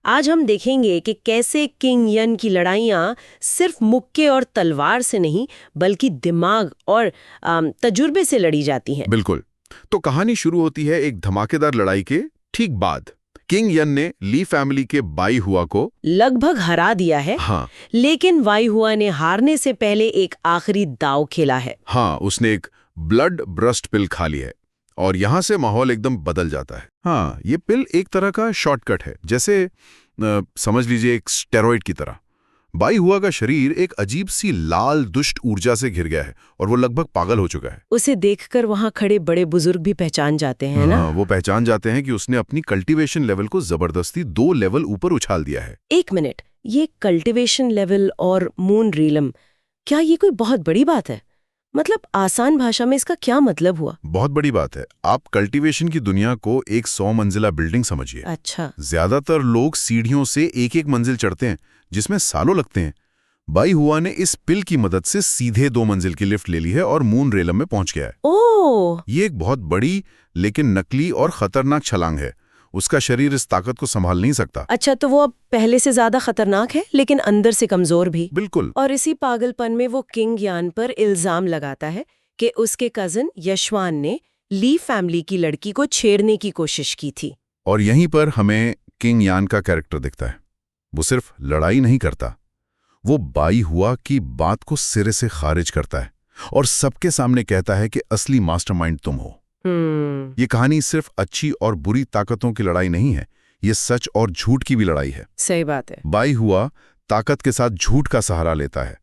आज हम देखेंगे कि कैसे किंग यन की लड़ाइयाँ सिर्फ मुक्के और तलवार से नहीं बल्कि दिमाग और तजुर्बे से लड़ी जाती हैं। बिल्कुल। तो कहानी शुरू होती है एक धमाकेदार लड़ाई के ठीक बाद। किंग यन ने ली फैमिली के बाई हुआ को लगभग हरा दिया है। हाँ लेकिन वाई हुआ ने हारने से पहले एक आखिरी दांव खेला है। हाँ उसने एक ब्लड ब्रस्ट पिल खा ली है और यहाँ से माहौल एकदम बदल जाता है। हाँ, ये पिल एक तरह का शॉर्टकट है, जैसे समझ लीजिए एक स्टेरॉइड की तरह। बाई हुआ का शरीर एक अजीब सी लाल दुष्ट ऊर्जा से घिर गया है और वो लगभग पागल हो चुका है। उसे देखकर वहां खड़े बड़े बुजुर्ग भी पहचान जाते हैं ना? वो पहचान जाते हैं कि उसने अपनी कल्टीवेशन लेवल को जबरदस्ती 2 लेवल ऊपर उछाल दिया है। एक मिनट, ये कल्टीवेशन लेवल और मून रीलम, क्या ये कोई बहुत बड़ी बात है? मतलब आसान भाषा में इसका क्या मतलब हुआ? बहुत बड़ी बात है। आप कल्टीवेशन की दुनिया को एक 100 मंजिला बिल्डिंग समझिए। अच्छा। ज्यादातर लोग सीढ़ियों से एक एक मंजिल चढ़ते हैं जिसमें सालों लगते हैं। बाई हुआ ने इस पिल की मदद से सीधे 2 मंजिल की लिफ्ट ले ली है और मून रेलम में पहुंच गया है। ओह! ये एक बहुत बड़ी लेकिन नकली और खतरनाक छलांग है। उसका शरीर इस ताकत को संभाल नहीं सकता। अच्छा, तो वो अब पहले से ज्यादा खतरनाक है लेकिन अंदर से कमजोर भी। बिल्कुल। और इसी पागलपन में वो किंग यान पर इल्जाम लगाता है कि उसके कजिन यशवान ने ली फैमिली की लड़की को छेड़ने की कोशिश की थी। और यहीं पर हमें किंग यान का कैरेक्टर दिखता है। वो सिर्फ लड़ाई नहीं करता, वो बाई हुआ की बात को सिरे से खारिज करता है और सबके सामने कहता है कि असली मास्टरमाइंड तुम हो। ये कहानी सिर्फ अच्छी और बुरी ताकतों की लड़ाई नहीं है, ये सच और झूठ की भी लड़ाई है। सही बात है। बाई हुआ ताकत के साथ झूठ का सहारा लेता है,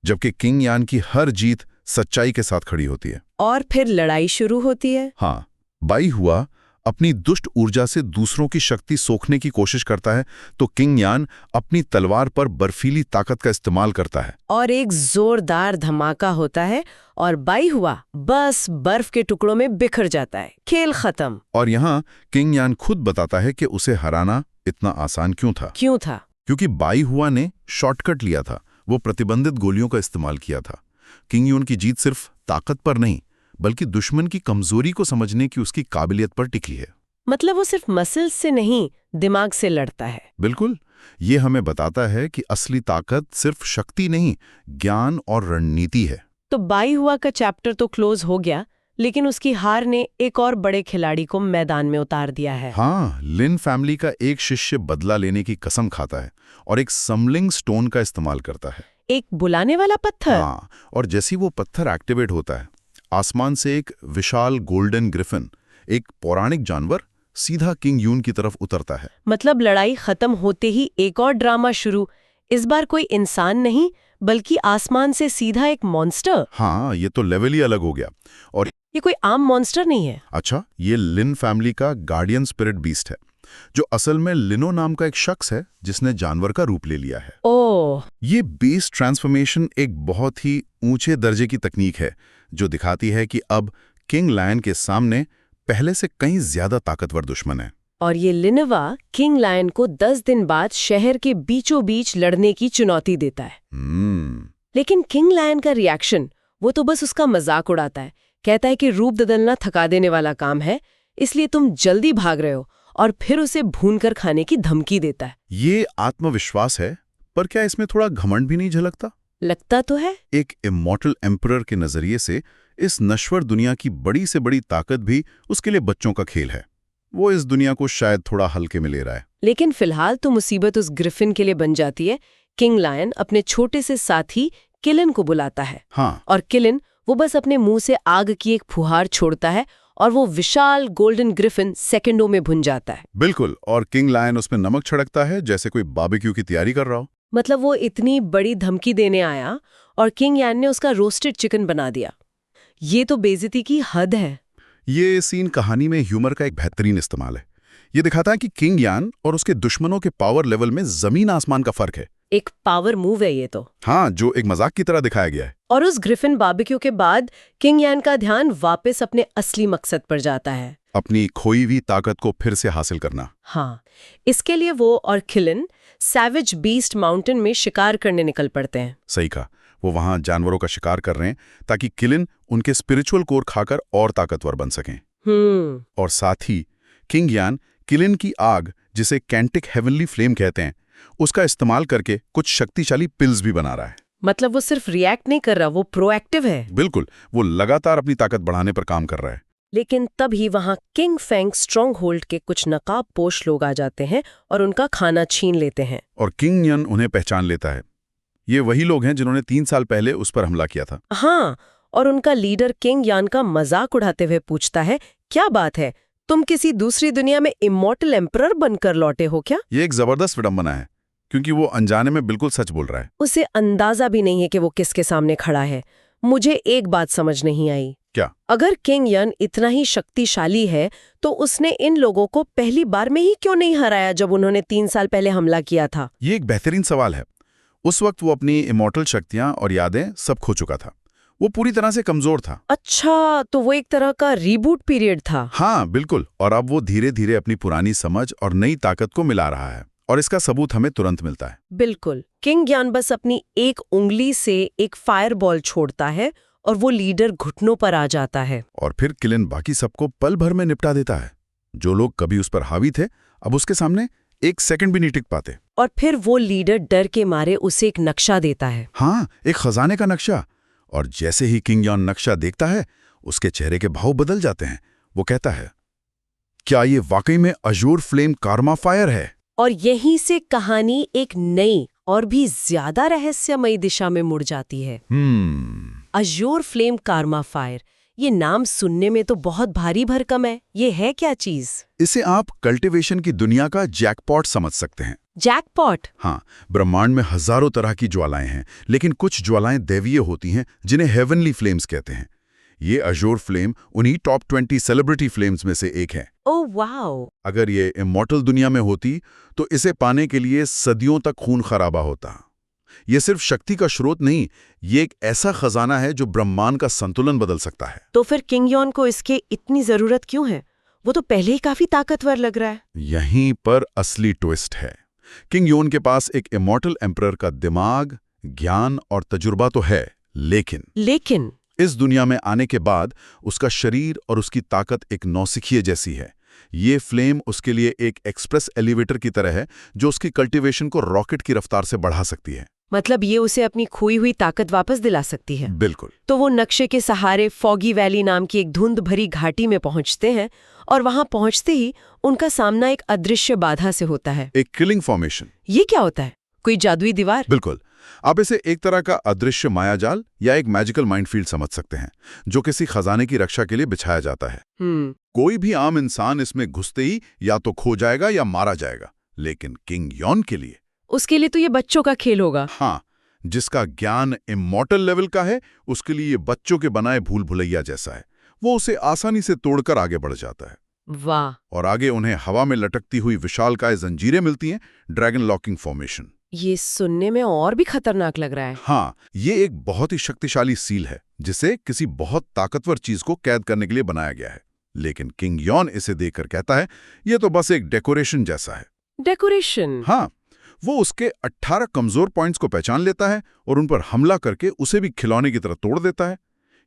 जबकि किंग यान की हर जीत सच्चाई के साथ खड़ी होती है। और फिर लड़ाई शुरू होती है। हाँ, बाई हुआ अपनी दुष्ट ऊर्जा से दूसरों की शक्ति सोखने की कोशिश करता है, तो किंग यान अपनी तलवार पर बर्फीली ताकत का इस्तेमाल करता है। और एक जोरदार धमाका होता है और बाई हुआ बस बर्फ के टुकड़ों में बिखर जाता है। खेल खत्म। और यहाँ किंग यान खुद बताता है कि उसे हराना इतना आसान क्यों था। क्योंकि बाई हुआ ने शॉर्टकट लिया था, वो प्रतिबंधित गोलियों का इस्तेमाल किया था। किंग यान की जीत सिर्फ ताकत पर नहीं बल्कि दुश्मन की कमजोरी को समझने की उसकी काबिलियत पर टिकी है। मतलब वो सिर्फ मसल्स से नहीं, दिमाग से लड़ता है। बिल्कुल। ये हमें बताता है कि असली ताकत सिर्फ शक्ति नहीं, ज्ञान और रणनीति है। तो बाई हुआ का चैप्टर तो क्लोज हो गया, लेकिन उसकी हार ने एक और बड़े खिलाड़ी को मैदान में उतार दिया है। हाँ, लिन फैमिली का एक शिष्य बदला लेने की कसम खाता है और एक समलिंग स्टोन का इस्तेमाल करता है। एक बुलाने वाला पत्थर। हाँ, और जैसे वो पत्थर एक्टिवेट होता है, आसमान से एक विशाल गोल्डन ग्रिफिन, एक पौराणिक जानवर, सीधा किंग यून की तरफ उतरता है। मतलब लड़ाई खत्म होते ही एक और ड्रामा शुरू। इस बार कोई इंसान नहीं बल्कि आसमान से सीधा एक मॉन्स्टर। हाँ, ये तो लेवल ही अलग हो गया। और ये कोई आम मॉन्स्टर नहीं है। अच्छा, ये लिन फैमिली का गार्डियन स्पिरिट बीस्ट है, जो असल में लिनो नाम का एक शख्स है जिसने जानवर का रूप ले लिया है। ओह! ये बेस ट्रांसफॉर्मेशन एक बहुत ही ऊंचे दर्जे की तकनीक है जो दिखाती है कि अब किंग लायन के सामने पहले से कहीं ज्यादा ताकतवर दुश्मन है। और ये लिनवा किंग लायन को 10 दिन बाद शहर के बीचों बीच लड़ने की चुनौती देता है। लेकिन किंग लायन का रिएक्शन, वो तो बस उसका मजाक उड़ाता है। कहता है कि रूप बदलना थका देने वाला काम है, इसलिए तुम जल्दी भाग रहे हो, और फिर उसे भूनकर खाने की धमकी देता है। ये आत्मविश्वास है, पर क्या इसमें थोड़ा घमंड भी नहीं झलकता? लगता तो है। एक इमॉर्टल एम्परर के नजरिए से इस नश्वर दुनिया की बड़ी से बड़ी ताकत भी उसके लिए बच्चों का खेल है। वो इस दुनिया को शायद थोड़ा हल्के में ले रहा है। लेकिन फिलहाल तो मुसीबत उस ग्रिफिन के लिए बन जाती है। किंग लायन अपने छोटे से साथी किलन को बुलाता है। हाँ। और किलन वो बस अपने मुंह से आग की एक फुहार छोड़ता है और वो विशाल गोल्डन ग्रिफिन सेकंडों में भुन जाता है। बिल्कुल। और किंग लायन उसमें नमक छिड़कता है जैसे कोई बारबेक्यू की तैयारी कर रहा हो। मतलब वो इतनी बड़ी धमकी देने आया और किंग यान ने उसका रोस्टेड चिकन बना दिया। ये तो बेइज्जती की हद है। ये सीन कहानी में ह्यूमर का एक बेहतरीन इस्तेमाल है। ये दिखाता है कि किंग यान और उसके दुश्मनों के पावर लेवल में जमीन आसमान का फर्क है। एक पावर मूव है ये तो। हाँ, जो एक मजाक की तरह दिखाया गया है। और उस ग्रिफिन बारबेक्यू के बाद किंग यान का ध्यान वापस अपने असली मकसद पर जाता है, अपनी खोई हुई ताकत को फिर से हासिल करना। हाँ, इसके लिए वो और किलन सैवेज बीस्ट माउंटेन में शिकार करने निकल पड़ते हैं। सही कहा। वो वहां जानवरों का शिकार कर रहे हैं ताकि किलन उनके स्पिरिचुअल कोर खाकर और ताकतवर बन सकें। और साथ ही किंग यान किलन की आग जिसे कैंटिक हेवनली फ्लेम कहते हैं, उसका इस्तेमाल करके कुछ शक्तिशाली पिल्स भी बना रहा है। मतलब वो सिर्फ रिएक्ट नहीं कर रहा, वो प्रोएक्टिव है। बिल्कुल, वो लगातार अपनी ताकत बढ़ाने पर काम कर रहा है। लेकिन तभी वहां किंग फेंग स्ट्रॉन्ग होल्ड के कुछ नकाबपोश लोग आ जाते हैं और उनका खाना छीन लेते हैं। और किंग यन उन्हें पहचान लेता है। ये वही लोग हैं जिन्होंने 3 साल पहले उस पर हमला किया था। हाँ, और उनका लीडर किंग यान का मजाक उड़ाते हुए पूछता है, क्या बात है, तुम किसी दूसरी दुनिया में इमॉर्टल एम्परर बनकर लौटे हो क्या? ये एक जबरदस्त विडंबना है, क्योंकि वो अनजाने में बिल्कुल सच बोल रहा है। उसे अंदाजा भी नहीं है कि वो किसके सामने खड़ा है। मुझे एक बात समझ नहीं आई। क्या? अगर किंग यन इतना ही शक्तिशाली है तो उसने इन लोगों को पहली बार में ही क्यों नहीं हराया जब उन्होंने 3 साल पहले हमला किया था? ये एक बेहतरीन सवाल है। उस वक्त वो अपनी इमॉर्टल शक्तियां और यादें सब खो चुका था। वो पूरी तरह से कमजोर था। अच्छा, तो वो एक तरह का रीबूट पीरियड था। हाँ बिल्कुल, और अब वो धीरे धीरे अपनी पुरानी समझ और नई ताकत को मिला रहा है, और इसका सबूत हमें तुरंत मिलता है। बिल्कुल, किंग यान बस अपनी एक उंगली से एक फायरबॉल छोड़ता है और वो लीडर घुटनों पर आ जाता है। और फिर किलिन बाकी सबको पल भर में निपटा देता है। जो लोग कभी उस पर हावी थे, अब उसके सामने एक सेकंड भी नहीं टिक पाते। और फिर वो लीडर डर के मारे उसे एक नक्शा देता है। हाँ, एक खजाने का नक्शा। और जैसे ही किंग यॉन नक्शा देखता है, उसके चेहरे के भाव बदल जाते हैं। वो कहता है, क्या ये वाकई में अजूर फ्लेम कार्मा फायर है? और यहीं से कहानी एक नई और भी ज्यादा रहस्यमयी दिशा में मुड़ जाती है। अजूर फ्लेम कार्मा फायर, ये नाम सुनने में तो बहुत भारी भरकम है। ये है क्या चीज? इसे आप कल्टीवेशन की दुनिया का जैकपॉट समझ सकते हैं। जैकपॉट? हाँ, ब्रह्मांड में हजारों तरह की ज्वालाएं हैं, लेकिन कुछ ज्वालाएं दैवीय होती हैं जिन्हें हेवनली फ्लेम्स कहते हैं। ये अजूर फ्लेम उन्हीं टॉप 20 सेलिब्रिटी फ्लेम्स में से एक है। Oh wow! अगर ये इमॉर्टल दुनिया में होती तो इसे पाने के लिए सदियों तक खून खराबा होता। ये सिर्फ शक्ति का स्रोत नहीं, ये एक ऐसा खजाना है जो ब्रह्मांड का संतुलन बदल सकता है। तो फिर किंग यॉन को इसके इतनी जरूरत क्यों है? वो तो पहले ही काफी ताकतवर लग रहा है। यहीं पर असली ट्विस्ट है। किंग योन के पास एक इमॉर्टल एम्परर का दिमाग, ज्ञान और तजुर्बा तो है, लेकिन इस दुनिया में आने के बाद उसका शरीर और उसकी ताकत एक नौसिखिए जैसी है। ये फ्लेम उसके लिए एक एक्सप्रेस एलिवेटर की तरह है जो उसकी कल्टीवेशन को रॉकेट की रफ्तार से बढ़ा सकती है। मतलब ये उसे अपनी खोई हुई ताकत वापस दिला सकती है। बिल्कुल। तो वो नक्शे के सहारे फॉगी वैली नाम की एक धुंध भरी घाटी में पहुंचते हैं और वहां पहुंचते ही उनका सामना एक अदृश्य बाधा से होता है। एक किलिंग फॉर्मेशन। ये क्या होता है? कोई जादुई दीवार? बिल्कुल। आप इसे एक तरह का अदृश्य मायाजाल या एक मैजिकल माइंडफील्ड समझ सकते हैं, जो किसी खजाने की रक्षा के लिए बिछाया जाता है। कोई भी आम इंसान इसमें घुसते ही या तो खो जाएगा या मारा जाएगा, लेकिन किंग यॉन के लिए, उसके लिए तो ये बच्चों का खेल होगा। हाँ, जिसका ज्ञान इमॉर्टल लेवल का है, उसके लिए ये बच्चों के बनाए भूल भुलैया जैसा है। वो उसे आसानी से तोड़कर आगे बढ़ जाता है। वाह! और आगे उन्हें हवा में लटकती हुई विशालकाय जंजीरें मिलती हैं, ड्रैगन लॉकिंग फॉर्मेशन। ये सुनने में और भी खतरनाक लग रहा है। हाँ, ये एक बहुत ही शक्तिशाली सील है जिसे किसी बहुत ताकतवर चीज को कैद करने के लिए बनाया गया है। लेकिन किंग यॉन इसे देखकर कहता है, ये तो बस एक डेकोरेशन जैसा है। डेकोरेशन? हाँ, वो उसके 18 कमजोर पॉइंट्स को पहचान लेता है और उन पर हमला करके उसे भी खिलौने की तरह तोड़ देता है।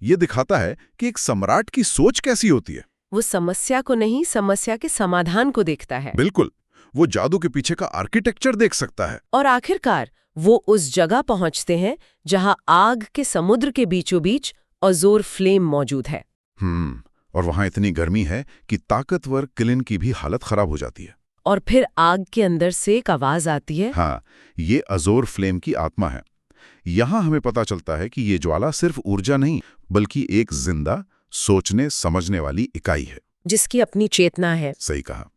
ये दिखाता है कि एक सम्राट की सोच कैसी होती है। वो समस्या को नहीं, समस्या के समाधान को देखता है। बिल्कुल, वो जादू के पीछे का आर्किटेक्चर देख सकता है। और आखिरकार वो उस जगह पहुंचते हैं जहां आग के समुद्र के बीचों बीच अजूर फ्लेम मौजूद है। और वहां इतनी गर्मी है कि ताकतवर किलिन की भी हालत खराब हो जाती है। और फिर आग के अंदर से एक आवाज आती है। हाँ, ये अजूर फ्लेम की आत्मा है। यहां हमें पता चलता है कि ये ज्वाला सिर्फ ऊर्जा नहीं, बल्कि एक जिंदा, सोचने समझने वाली इकाई है, जिसकी अपनी चेतना है। सही कहा।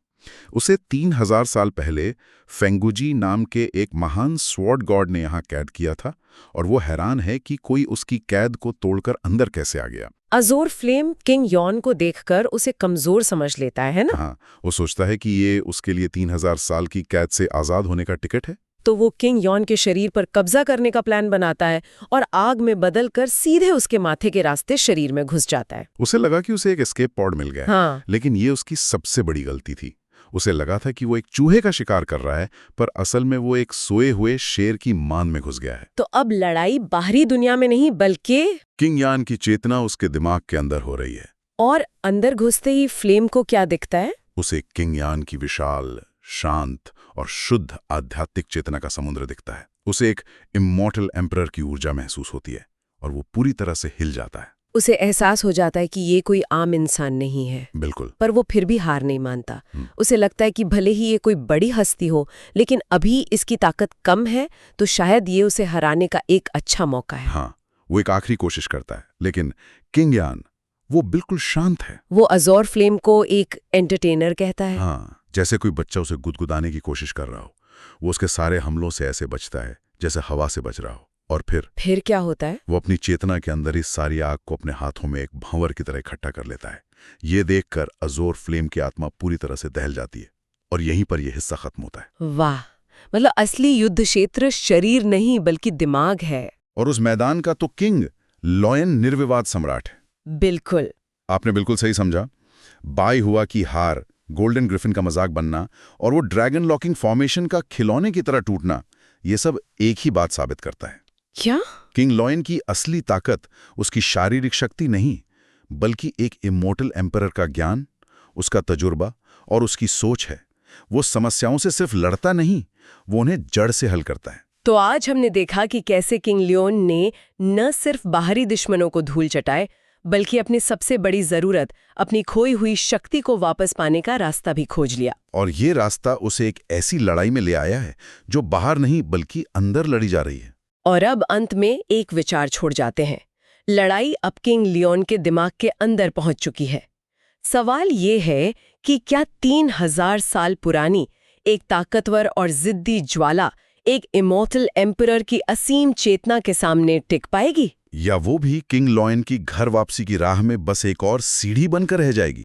उसे 3000 साल पहले फेंगुजी नाम के एक महान स्वॉर्ड गॉड ने यहाँ कैद किया था, और वो हैरान है कि कोई उसकी कैद को तोड़कर अंदर कैसे आ गया। अजूर फ्लेम किंग यॉन को देखकर उसे कमजोर समझ लेता है ना? हाँ, वो सोचता है कि ये उसके लिए 3000 साल की कैद से आजाद होने का टिकट है। तो वो किंग यॉन के शरीर पर कब्जा करने का प्लान बनाता है और आग में बदलकर सीधे उसके माथे के रास्ते शरीर में घुस जाता है। उसे लगा कि उसे एक एस्केप पॉड मिल गया। हाँ। लेकिन ये उसकी सबसे बड़ी गलती थी। उसे लगा था कि वो एक चूहे का शिकार कर रहा है, पर असल में वो एक सोए हुए शेर की मान में घुस गया है। तो अब लड़ाई बाहरी दुनिया में नहीं, बल्कि किंग यान की चेतना उसके दिमाग के अंदर हो रही है। और अंदर घुसते ही फ्लेम को क्या दिखता है? उसे किंग यान की विशाल, शांत और शुद्ध आध्यात्मिक चेतना का समुद्र दिखता है। उसे एक इमॉर्टल एम्परर की ऊर्जा महसूस होती है और वो पूरी तरह से हिल जाता है। उसे एहसास हो जाता है कि ये कोई आम इंसान नहीं है। बिल्कुल। पर वो फिर भी हार नहीं मानता। उसे लगता है कि भले ही ये कोई बड़ी हस्ती हो, लेकिन अभी इसकी ताकत कम है, तो शायद ये उसे हराने का एक अच्छा मौका है। हाँ, वो एक आखिरी कोशिश करता है, लेकिन किंग यान वो बिल्कुल शांत है। वो अज़ोर फ्लेम को एक एंटरटेनर कहता है। हाँ, जैसे कोई बच्चा उसे गुदगुदाने की कोशिश कर रहा हो। वो उसके सारे हमलों से ऐसे बचता है जैसे हवा से बच रहा हो। और फिर क्या होता है? वो अपनी चेतना के अंदर ही सारी आग को अपने हाथों में एक भंवर की तरह इकट्ठा कर लेता है। ये देखकर अज़ोर फ्लेम की आत्मा पूरी तरह से दहल जाती है और यहीं पर यह हिस्सा खत्म होता है। वाह, मतलब असली युद्ध क्षेत्र शरीर नहीं बल्कि दिमाग है। और उस मैदान का तो किंग लॉयन निर्विवाद सम्राट है। बिल्कुल। आपने बिल्कुल सही समझा। बाई हुआ की हार, गोल्डन ग्रिफिन का मजाक बनना और वो ड्रैगन लॉकिंग फॉर्मेशन का खिलौने की तरह टूटना, ये सब एक ही बात साबित करता है। क्या? किंग लॉयन की असली ताकत उसकी शारीरिक शक्ति नहीं, बल्कि एक इमॉर्टल एम्परर का ज्ञान, उसका तजुर्बा और उसकी सोच है। वो समस्याओं से सिर्फ लड़ता नहीं, वो उन्हें जड़ से हल करता है। तो आज हमने देखा कि कैसे किंग लियोन ने न सिर्फ बाहरी दुश्मनों को धूल चटाए, बल्कि अपनी सबसे बड़ी जरूरत, अपनी खोई हुई शक्ति को वापस पाने का रास्ता भी खोज लिया। और ये रास्ता उसे एक ऐसी लड़ाई में ले आया है जो बाहर नहीं बल्कि अंदर लड़ी जा रही है। और अब अंत में एक विचार छोड़ जाते हैं। लड़ाई अब किंग लियोन के दिमाग के अंदर पहुंच चुकी है। सवाल ये है कि क्या 3000 साल पुरानी एक ताकतवर और जिद्दी ज्वाला एक इमॉर्टल एम्परर की असीम चेतना के सामने टिक पाएगी, या वो भी किंग लॉयन की घर वापसी की राह में बस एक और सीढ़ी बनकर रह जाएगी।